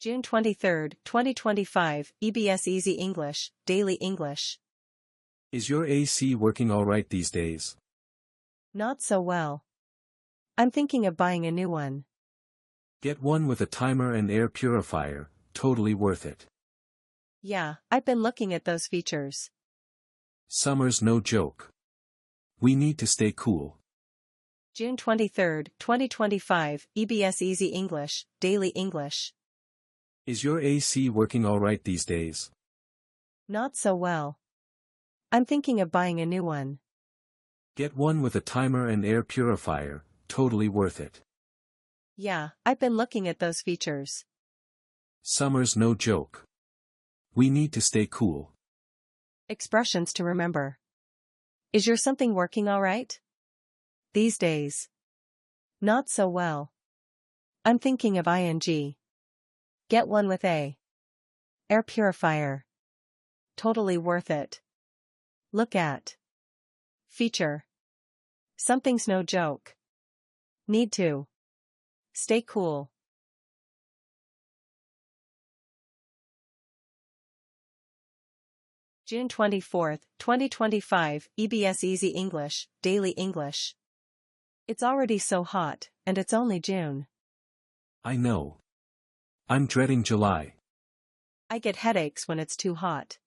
June 23, 2025, EBS Easy English, Daily English. Is your AC working all right these days? Not so well. I'm thinking of buying a new one. Get one with a timer and air purifier, totally worth it. Yeah, I've been looking at those features. Summer's no joke. We need to stay cool. June 23, 2025, EBS Easy English, Daily English. Is your AC working all right these days? Not so well. I'm thinking of buying a new one. Get one with a timer and air purifier, totally worth it. Yeah, I've been looking at those features. Summer's no joke. We need to stay cool. Expressions to remember. Is your something working all right? These days. Not so well. I'm thinking of ing. Get one with a air purifier. Totally worth it. Look at. Feature. Something's no joke. Need to. Stay cool. June 24, 2025, EBS Easy English, Daily English. It's already so hot, and it's only June. I know. I'm dreading July. I get headaches when it's too hot.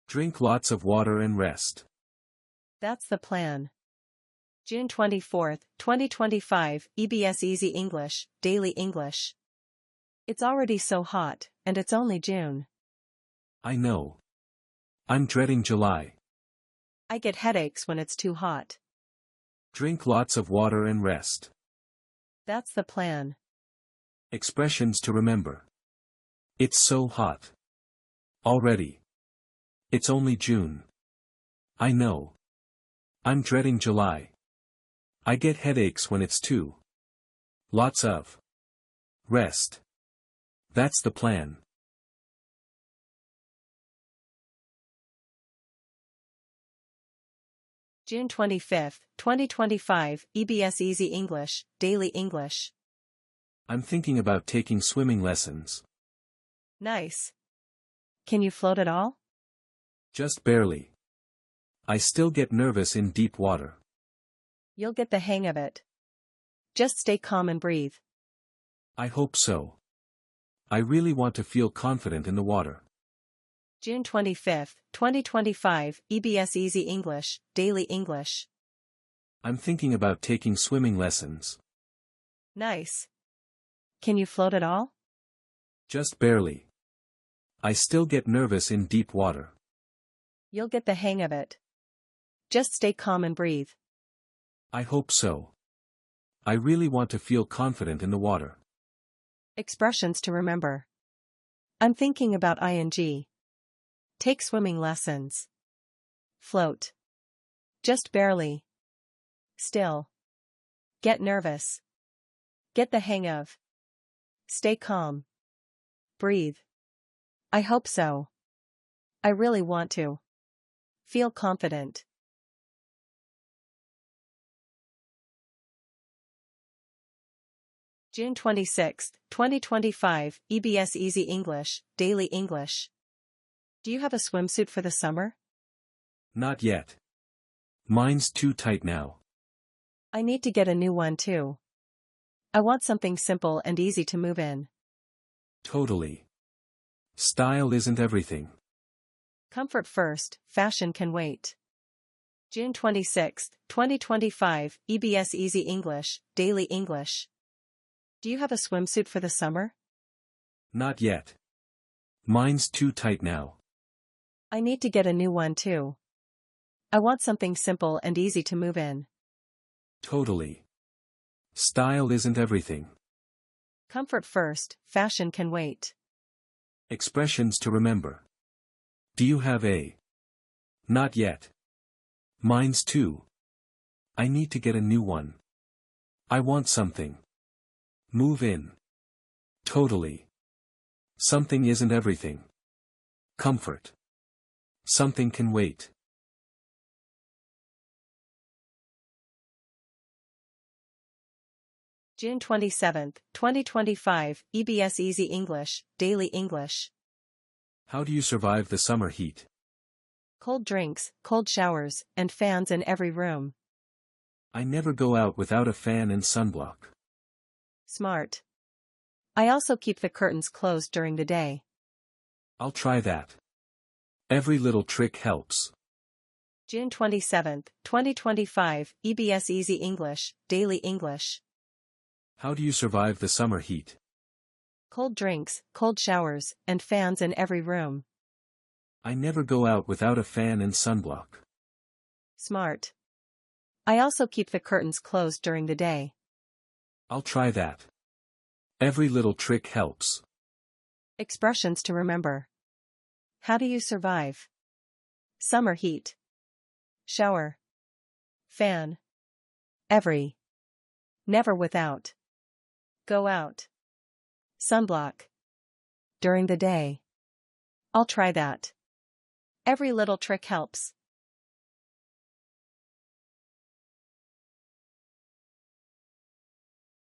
Drink lots of water and rest. That's the plan. June 24, 2025, EBS Easy English, Daily English. It's already so hot, and it's only June. I know. I'm dreading July. I get headaches when it's too hot. Drink lots of water and rest. That's the plan. Expressions to remember. It's so hot. Already. It's only June. I know. I'm dreading July. I get headaches when it's too. Lots of. Rest. That's the plan. June 25, 2025, EBS Easy English, Daily English. I'm thinking about taking swimming lessons. Nice. Can you float at all? Just barely. I still get nervous in deep water. You'll get the hang of it. Just stay calm and breathe. I hope so. I really want to feel confident in the water. June 25, 2025, EBS Easy English, Daily English. I'm thinking about taking swimming lessons. Nice. Can you float at all? Just barely. I still get nervous in deep water. You'll get the hang of it. Just stay calm and breathe. I hope so. I really want to feel confident in the water. Expressions to remember. I'm thinking about ing. Take swimming lessons. Float. Just barely. Still. Get nervous. Get the hang of. Stay calm. Breathe. I hope so. I really want to. Feel confident. June 26, 2025, EBS Easy English, Daily English. Do you have a swimsuit for the summer? Not yet. Mine's too tight now. I need to get a new one too. I want something simple and easy to move in. Totally. Style isn't everything. Comfort first, fashion can wait. June 26, 2025, EBS Easy English, Daily English. Do you have a swimsuit for the summer? Not yet. Mine's too tight now. I need to get a new one too. I want something simple and easy to move in. Totally. Style isn't everything. Comfort first, fashion can wait. Expressions to remember. Do you have a? Not yet. Mine's too. I need to get a new one. I want something. Move in. Totally. Something isn't everything. Comfort. Something can wait. June 27th, 2025, EBS Easy English, Daily English. How do you survive the summer heat? Cold drinks, cold showers, and fans in every room. I never go out without a fan and sunblock. Smart. I also keep the curtains closed during the day. I'll try that. Every little trick helps. June 27th, 2025, EBS Easy English, Daily English. How do you survive the summer heat? Cold drinks, cold showers, and fans in every room. I never go out without a fan and sunblock. Smart. I also keep the curtains closed during the day. I'll try that. Every little trick helps. Expressions to remember. How do you survive? Summer heat. Shower. Fan. Every. Never without. Go out. Sunblock. During the day. I'll try that. Every little trick helps.